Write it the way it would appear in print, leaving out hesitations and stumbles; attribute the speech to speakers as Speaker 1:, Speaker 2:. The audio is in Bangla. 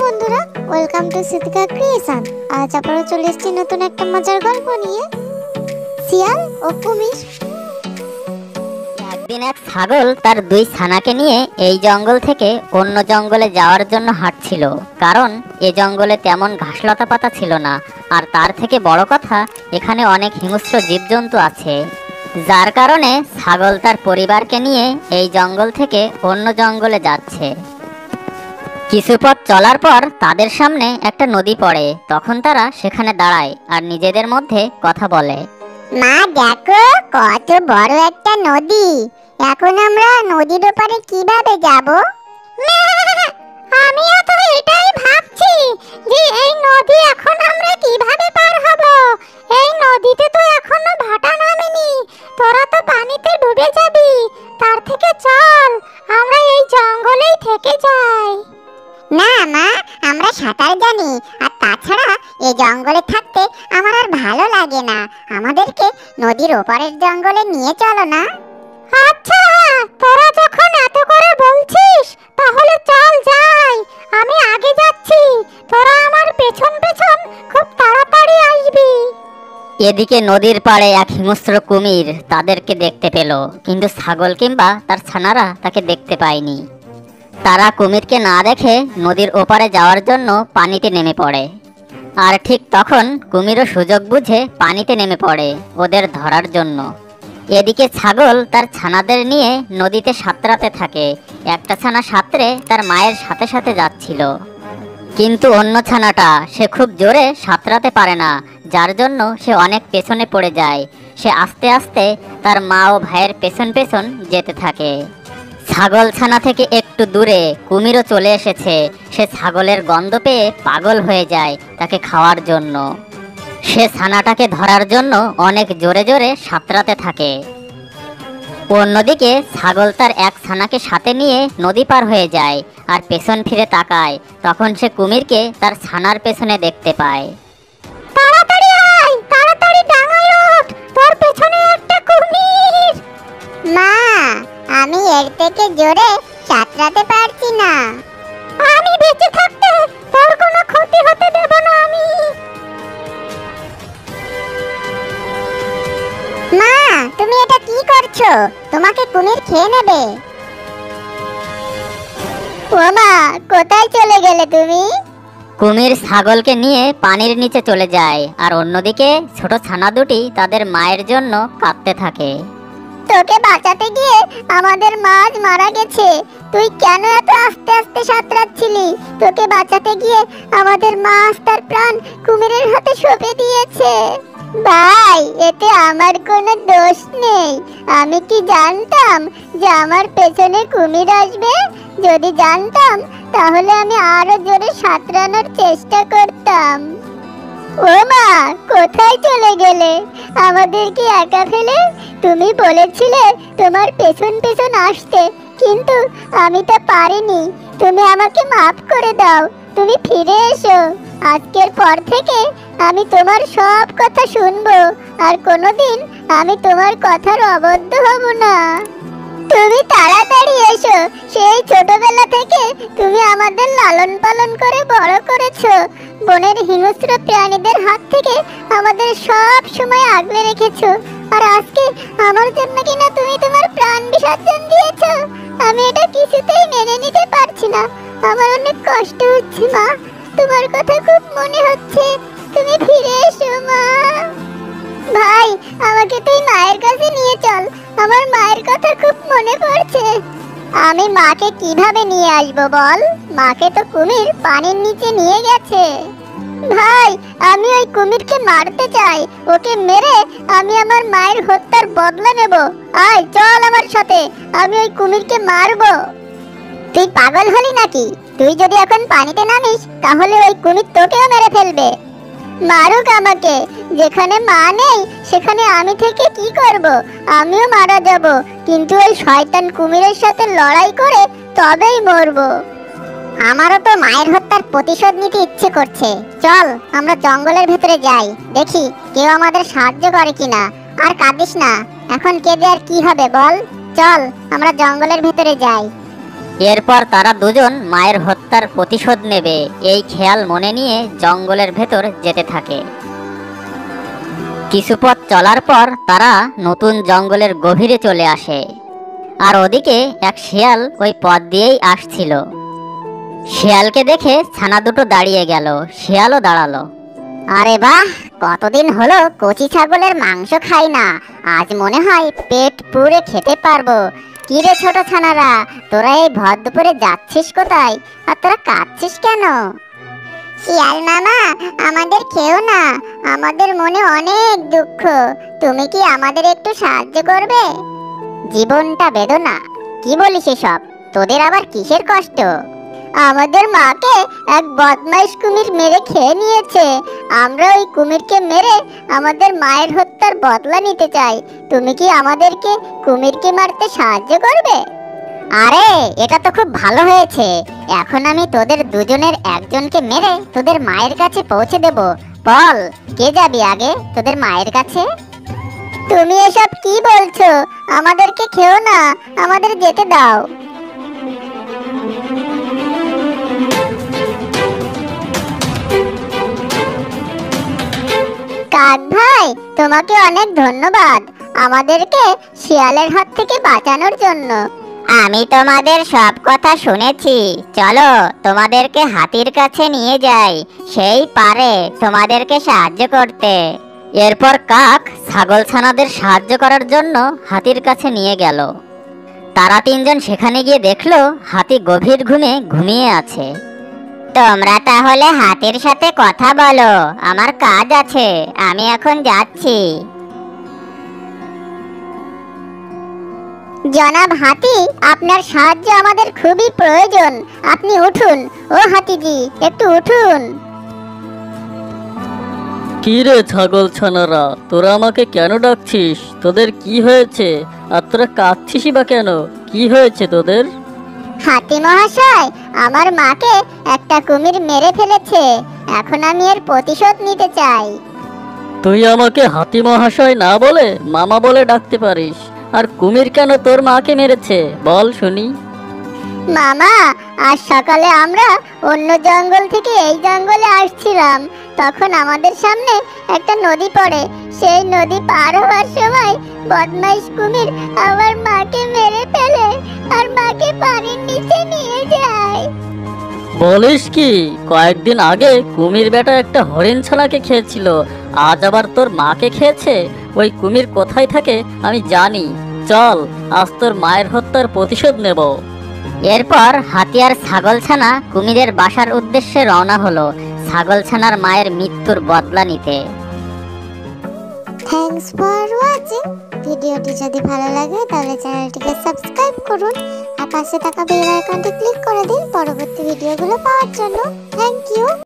Speaker 1: বন্ধুরা, ওয়েলকাম টু সিদ্দিকা ক্রিয়েশন। আজ আবারও চলে এসেছি নতুন একটা মজার গল্প নিয়ে, শিয়াল ও কুমির।
Speaker 2: একদিন এক ছাগল তার দুই ছানাকে নিয়ে এই জঙ্গল থেকে অন্য জঙ্গলে যাওয়ার জন্য হাঁটছিল, কারণ এ জঙ্গলে তেমন ঘাসলতা পাতা ছিল না। আর তার থেকে বড় কথা, এখানে অনেক হিংস্র জীবজন্তু আছে, যার কারণে ছাগল তার পরিবারকে নিয়ে এই জঙ্গল থেকে অন্য জঙ্গলে যাচ্ছে। কিছু পথ চলার পর তাদের সামনে একটা নদী পড়ে। তখন তারা সেখানে দাঁড়ায় আর নিজেদের মধ্যে কথা বলে।
Speaker 1: মা দেখো, কত বড় একটা নদী। এখন আমরা নদীর ওপারে কিভাবে যাব? আমিও তো এটাই ভাবছি যে এই নদী এখন আমরা কিভাবে পার হব। এই নদীতে তো এখনো ভাটা নামেনি, তোরা তো পানিতে ডুবে যাবি। তার থেকে চল আমরা এই জঙ্গলেই থেকে যাই। না মা, আমরা সাঁতার জানি, আর তাছাড়া এই জঙ্গলে থাকতে আমার আর ভালো লাগে না। আমাদেরকে নদীর ওপারের জঙ্গলে নিয়ে চলো না। আচ্ছা, তোরা যখন এত করে বলছিস তাহলে চল যাই। আমি আগে যাচ্ছি, তোরা আমার পেছন পেছন খুব তাড়াতাড়ি আসবি।
Speaker 2: এদিকে নদীর পাড়ে এক হিংস্র কুমির তাদেরকে দেখতে পেল, কিন্তু ছাগল কিংবা তার ছানারা তাকে দেখতে পায়নি। তারা কুমিরকে না দেখে নদীর ওপারে যাওয়ার জন্য পানিতে নেমে পড়ে। আর ঠিক তখন কুমিরও সুযোগ বুঝে পানিতে নেমে পড়ে ওদের ধরার জন্য। এদিকে ছাগল তার ছানাদের নিয়ে নদীতে সাঁতরাতে থাকে। একটা ছানা সাঁতরে তার মায়ের সাথে সাথে যাচ্ছিল, কিন্তু অন্য ছানাটা সে খুব জোরে সাঁতরাতে পারে না, যার জন্য সে অনেক পেছনে পড়ে যায়। সে আস্তে আস্তে তার মা ও ভাইয়ের পেছন পেছন যেতে থাকে। ছাগল ছানা থেকে একটু দূরে কুমিরও চলে এসেছে। সে ছাগলের গন্ধ পেয়ে পাগল হয়ে যায় তাকে খাওয়ার জন্য। সে ছানাটাকে ধরার জন্য অনেক জোরে জোরে সাঁতরাতে থাকে। অন্যদিকে ছাগল তার এক ছানাকে সাথে নিয়ে নদী পার হয়ে যায় আর পেছন ফিরে তাকায়। তখন সে কুমিরকে তার ছানার পেছনে দেখতে পায়।
Speaker 1: তাড়াতাড়ি আয়, তাড়াতাড়ি ডাঙায় ওঠ, তোর পেছনে একটা কুমির। মা, আমি এর থেকে জোরে সাঁতরাতে পারছি না। আমি বেঁচে থাকতে তোর কোনো ক্ষতি হতে দেব না আমি। মা, তুমি এটা কি করছো? তোমাকে কুমির খেয়ে নেবে। ও মা, কোথায় চলে গেলে তুমি?
Speaker 2: কুমির ছাগলকে নিয়ে পানির নিচে চলে যায়, আর অন্যদিকে ছোট ছানা দুটি তাদের মায়ের জন্য কাঁদতে থাকে।
Speaker 1: তোকে বাঁচাতে গিয়ে আমাদের মাছ মারা গেছে। তুই কেন এত আস্তে আস্তে সাঁতরাচ্ছিলি? তোকে বাঁচাতে গিয়ে আমাদের মাছ তার প্রাণ কুমিরের হাতে সঁপে দিয়েছে। ভাই, এতে আমার কোনো দোষ নেই। আমি কি জানতাম যে আমার পেছনে কুমির আসবে? যদি জানতাম তাহলে আমি আরো জোরে সাঁতরানোর চেষ্টা করতাম। ও মা, কোথায় চলে গেলে? আমাদের কি একা ফেলে? তুমি বলেছিলে তোমার পেছন পেছন আসতে, কিন্তু আমি তা পারিনি। তুমি আমাকে মাফ করে দাও, তুমি ফিরে এসো। আজকের পর থেকে আমি তোমার সব কথা শুনবো, আর কোনোদিন আমি তোমার কথার অবদ্ধ হব না। তুমি তাড়াতাড়ি এসো। সেই ছোটবেলা থেকে তুমি আমাদের লালন পালন করে বড় করেছো। বনের হিংস্র প্রাণীদের হাত থেকে আমাদের সব সময় আগলে রেখেছো, আর আজকে আমার জন্য কিনা তুমি তোমার প্রাণ বিসর্জন দিয়েছো। আমি এটা কিছুতেই মেনে নিতে পারছি না। আমার অনেক কষ্ট হচ্ছে মা, তোমার কথা খুব মনে হচ্ছে। তুমি ফিরে এসো মা। ভাই, আমাকে তুই মায়ের কাছে নিয়ে চল, আমার মায়ের কথা খুব মনে পড়ছে। আমি মাকে কিভাবে নিয়ে আসবো বল? মাকে তো কুমির পানির নিচে নিয়ে গেছে। ভাই, আমি ওই কুমিরকে মারতে চাই। ওকে মেরে আমি আমার মায়ের হত্যার বদলা নেব। আয় চল আমার সাথে, আমি ওই কুমিরকে মারবো। তুই পাগল হলি নাকি? তুই যদি এখন পানিতে নামিস তাহলে ওই কুমির তোকেও মেরে ফেলবে। মারুক আমাকে, যেখানে মা নেই সেখানে আমি থেকে কি করব? আমিও মারা যাব, কিন্তু ওই শয়তান কুমিরের সাথে লড়াই করে তবেই মরবো। আমারও তো মায়ের হত্যার প্রতিশোধ নিতে ইচ্ছে করছে। চল আমরা জঙ্গলের ভেতরে যাই, দেখি কেউ আমাদের সাহায্য করে কিনা। আর কাঁদিস না, এখন কেঁদে আর কি হবে বল? চল আমরা জঙ্গলের ভেতরে যাই।
Speaker 2: এরপর তারা দুজন মায়ের হত্যার প্রতিশোধ নেবে এই খেয়াল মনে নিয়ে জঙ্গলের ভেতর যেতে থাকে। কিছু পথ চলার পর তারা নতুন জঙ্গলের গভীরে চলে আসে। আর ওদিকে এক শিয়াল ওই পথ দিয়েই আসছিল। শিয়ালকে দেখে ছানা দুটো দাঁড়িয়ে গেল, শিয়ালও দাঁড়ালো।
Speaker 1: আরে বাহ, কতদিন হলো কচি ছাগলের মাংস খাই না, আজ মনে হয় পেট পুরে খেতে পারবো। কি রে ছোট ছানারা, তোরা এই ভর দুপুরে যাচ্ছিস কোথায়, আর তোরা কাঁদছিস কেন? শিয়াল মামা, আমাদের খেও না, আমাদের মনে অনেক দুঃখ, তুমি কি আমাদের একটু সাহায্য করবে? জীবনটা বেদনা, কি বলিস এসব? তোদের আবার কিসের কষ্ট? আমাদের মাকে এক বদমাইশ কুমির মেরে খেয়ে নিয়েছে। আমরা ওই কুমিরকে মেরে আমাদের মায়ের হত্যার বদলা নিতে চাই। তুমি কি আমাদেরকে কুমিরকে মারতে সাহায্য করবে? আরে এটা তো খুব ভালো হয়েছে। এখন আমি তোদের দুজনের একজনকে মেরে তোদের মায়ের কাছে পৌঁছে দেব। বল, কে যাবি আগে তোদের মায়ের কাছে? তুমি এসব কি বলছো? আমাদেরকে খেও না, আমাদের যেতে দাও। কাক ভাই, তোমাকে অনেক ধন্যবাদ আমাদেরকে শিয়ালের হাত থেকে বাঁচানোর জন্য। আমি তোমাদের সব কথা শুনেছি, চলো তোমাদেরকে হাতির কাছে নিয়ে যাই, সেই পারে তোমাদেরকে সাহায্য করতে।
Speaker 2: এরপর কাক ছাগলছানাদের সাহায্য করার জন্য হাতির কাছে নিয়ে গেল। তারা তিনজন সেখানে গিয়ে দেখলো হাতি গভীর ঘুমে ঘুমিয়ে আছে।
Speaker 1: তোমরা তাহলে হাতির সাথে কথা বলো, আমার কাজ আছে, আমি এখন যাচ্ছি। জনাব হাতি, আপনার সাহায্য আমাদের খুবই প্রয়োজন, আপনি উঠুন। ও হাতিজি, একটু উঠুন।
Speaker 3: কি রে ছাগল ছানারা, তোরা আমাকে কেন ডাকছিস? তোদের কি হয়েছে? আর তোরা কাঁদছিসই বা কেন? কি হয়েছে তোদের?
Speaker 1: হাতি মহাশয়, আমার মাকে একটা কুমির মেরে ফেলেছে, এখন আমি এর প্রতিশোধ নিতে চাই।
Speaker 3: তুই আমাকে হাতি মহাশয় না বলে মামা বলে ডাকতে পারিস। আর কুমির কেন তোর মাকে মেরেছে বল শুনি।
Speaker 1: মামা, আজ সকালে আমরা অন্য জঙ্গল থেকে এই জঙ্গলে আসছিলাম, তখন আমাদের সামনে একটা নদী পড়ে। সেই নদী পার হওয়ার সময় বদমাইশ কুমির আমার মাকে মেরে ফেলে আর মাকে পানির নিচে নিয়ে যায়।
Speaker 3: বলিস কি? কয়েকদিন আগে কুমির বেটা একটা হরিণ ছানাকে খেয়েছিল, আজ আবার তোর মাকে খেয়েছে। ওই কুমির কোথায় থাকে আমি জানি, চল আজ তোর মায়ের হত্যার প্রতিশোধ নেব।
Speaker 2: এরপর হাতি আর ছাগলছানা কুমিরের বাসার উদ্দেশ্যে রওনা হলো ছাগলছানার মায়ের মৃত্যুর বদলা নিতে।
Speaker 1: Thanks for watching. ভিডিওটি যদি ভালো লাগে তাহলে চ্যানেলটিকে সাবস্ক্রাইব করুন আর পাশে থাকা বেল আইকনটি ক্লিক করে দিন পরবর্তী ভিডিওগুলো পাওয়ার জন্য। Thank you.